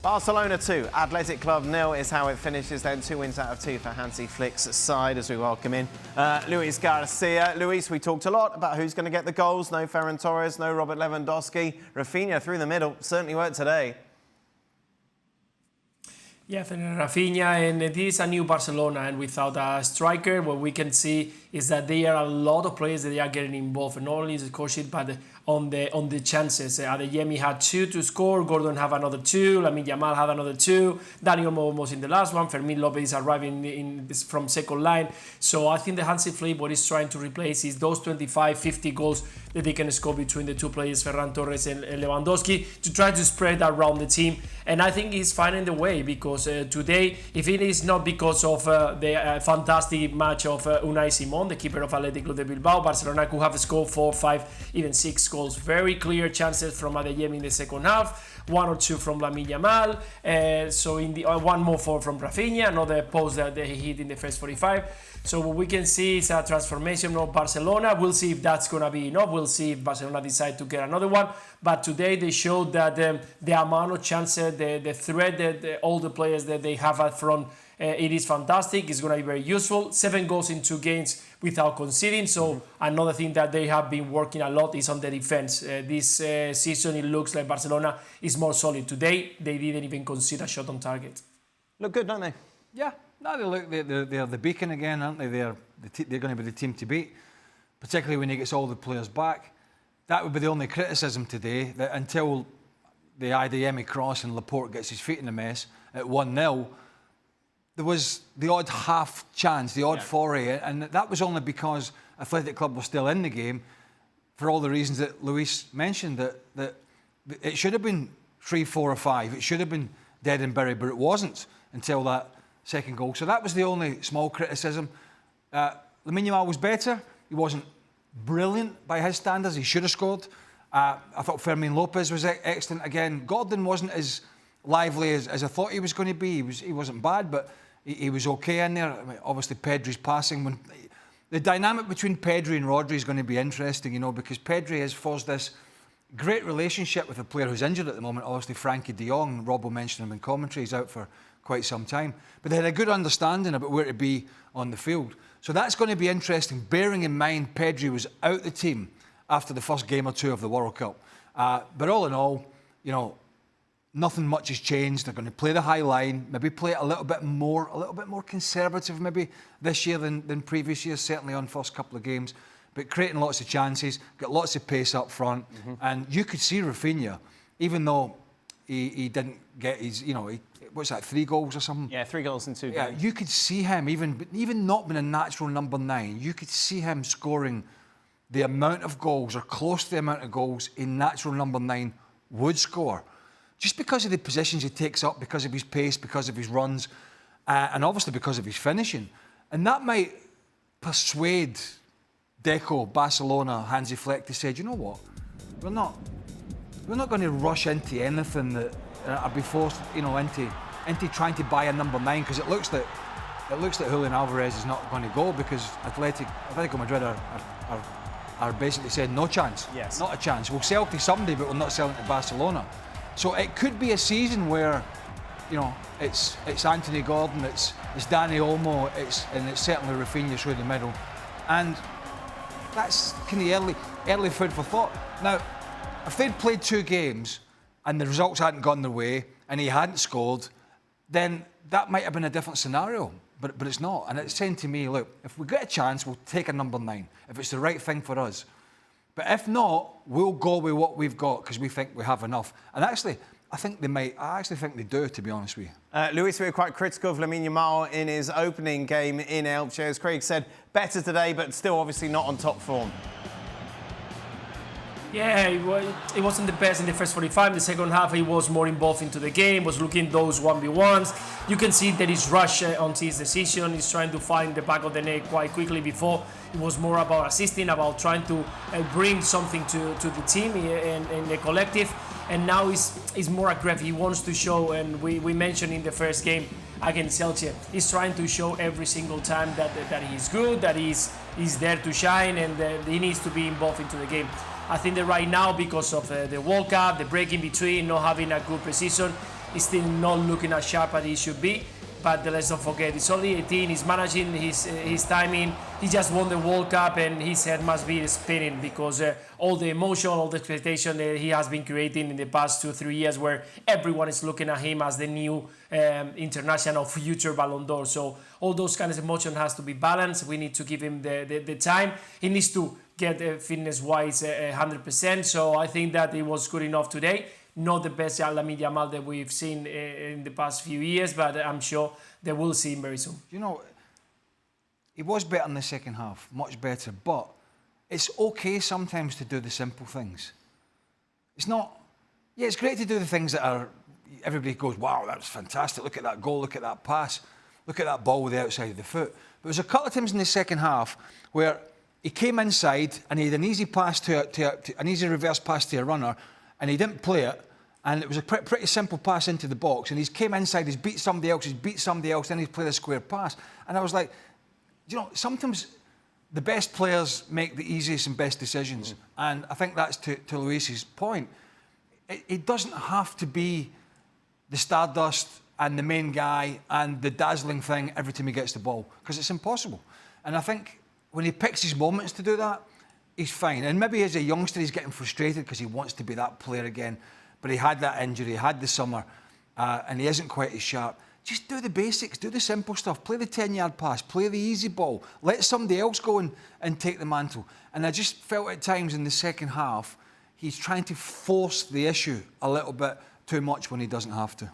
Barcelona 2, Athletic Club 0 is how it finishes then. 2 wins out of 2 for Hansi Flick's side as we welcome in Luis Garcia. Luis, we talked a lot about who's going to get the goals. No Ferran Torres, no Robert Lewandowski. Rafinha through the middle, certainly worked today. Yeah, Rafinha, and this is a new Barcelona, and without a striker, what we can see is that there are a lot of players that they are getting involved, and not only the score sheet, but on the chances. Adeyemi had 2 to score, Gordon have another 2, Lamine Yamal had another 2, Daniel almost in the last one, Fermin Lopez is arriving from second line. So I think the Hansi Flick, what he's trying to replace is those 25-50 goals that they can score between the two players, Ferran Torres and Lewandowski, to try to spread around the team. And I think he's finding the way, because today, if it is not because of the fantastic match of Unai Simon, the keeper of Athletic Club de Bilbao, Barcelona could have scored 4, 5, even 6 goals. Very clear chances from Adeyemi in the second half, 1 or 2 from Lamine Yamal, so in the one more from Rafinha, another post that he hit in the first 45. So what we can see is a transformation of Barcelona. We'll see if that's going to be enough. We'll see if Barcelona decide to get another one. But today they showed that the amount of chances, the threat that all the players that they have up front, it is fantastic. It's going to be very useful. 7 goals in 2 games without conceding. So another thing that they have been working a lot is on the defense. This season it looks like Barcelona is more solid. Today they didn't even concede a shot on target. Look good, don't they? Yeah. No, they're the beacon again, aren't they? They're going to be the team to beat, particularly when he gets all the players back. That would be the only criticism today, that until the Adeyemi cross and Laporte gets his feet in the mess at 1-0, there was the odd half chance, the odd foray, and that was only because Athletic Club was still in the game, for all the reasons that Luis mentioned, that it should have been 3, 4 or 5. It should have been dead and buried, but it wasn't until that second goal. So that was the only small criticism. Lamine Yamal was better. He wasn't brilliant by his standards. He should have scored. I thought Fermin Lopez was excellent again. Gordon wasn't as lively as I thought he was going to be. He wasn't bad, but he was okay in there. I mean, obviously, Pedri's passing. The dynamic between Pedri and Rodri is going to be interesting, you know, because Pedri has forged this great relationship with a player who's injured at the moment. Obviously, Frankie de Jong. Robbo mentioned him in commentary. He's out for quite some time. But they had a good understanding about where to be on the field. So that's going to be interesting, bearing in mind Pedri was out the team after the first game or 2 of the World Cup. But all in all, you know, nothing much has changed. They're going to play the high line, maybe play it a little bit more conservative maybe this year than previous years, certainly on first couple of games. But creating lots of chances, got lots of pace up front. And you could see Rafinha, even though he didn't get his, you know, what's that, 3 goals or something? Yeah, 3 goals in 2 games. Yeah, you could see him, even not being a natural number 9, you could see him scoring the amount of goals, or close to the amount of goals a natural number 9 would score. Just because of the positions he takes up, because of his pace, because of his runs, and obviously because of his finishing. And that might persuade Deco, Barcelona, Hansi Flick to say, you know what, we're not going to rush into anything that I'd be forced, you know, into trying to buy a number 9, because it looks that Julian Alvarez is not going to go, because Atletico Madrid are basically saying no chance. Yes. Not a chance. We'll sell to somebody, but we're not selling to Barcelona. So it could be a season where, you know, it's Anthony Gordon, it's Dani Olmo, and it's certainly Rafinha through the middle, and that's kind of early food for thought. Now, if they'd played 2 games and the results hadn't gone their way and he hadn't scored, then that might have been a different scenario. But it's not. And it's saying to me, look, if we get a chance, we'll take a number 9, if it's the right thing for us. But if not, we'll go with what we've got, because we think we have enough. And actually, I actually think they do, to be honest with you. Luis, we were quite critical of Lamine Yamal in his opening game in Elche. As Craig said, better today, but still obviously not on top form. Yeah, it wasn't the best in the first 45. The second half, he was more involved into the game, was looking those 1v1s. You can see that he's rushed onto his decision. He's trying to find the back of the net quite quickly. Before, it was more about assisting, about trying to bring something to the team and the collective. And now he's more aggressive. He wants to show, and we mentioned in the first game against Elche, he's trying to show every single time that he's good, that he's there to shine, and that he needs to be involved into the game. I think that right now, because of the World Cup, the break in between, not having a good precision, he's still not looking as sharp as he should be. But let's not forget, he's only 18, he's managing his timing, he just won the World Cup and his head must be spinning because all the emotion, all the expectation that he has been creating in the past 2-3 years where everyone is looking at him as the new international future Ballon d'Or. So all those kinds of emotion has to be balanced. We need to give him the time. He needs to get fitness-wise 100%. So I think that it was good enough today. Not the best Lamine Yamal that we've seen in the past few years, but I'm sure they will see him very soon. You know, he was better in the second half, much better, but it's okay sometimes to do the simple things. It's not, yeah, it's great to do the things that are, everybody goes, wow, that was fantastic, look at that goal, look at that pass, look at that ball with the outside of the foot. But there was a couple of times in the second half where he came inside and he had an easy pass an easy reverse pass to a runner, and he didn't play it, and it was a pretty simple pass into the box, and he's came inside, he's beat somebody else, then he's played a square pass. And I was like, you know, sometimes the best players make the easiest and best decisions. And I think that's to Luis's point. It doesn't have to be the stardust and the main guy and the dazzling thing every time he gets the ball, because it's impossible. And I think when he picks his moments to do that, he's fine. And maybe as a youngster, he's getting frustrated because he wants to be that player again. But he had that injury, he had the summer, and he isn't quite as sharp. Just do the basics, do the simple stuff. Play the 10-yard pass, play the easy ball. Let somebody else go and take the mantle. And I just felt at times in the second half, he's trying to force the issue a little bit too much when he doesn't have to.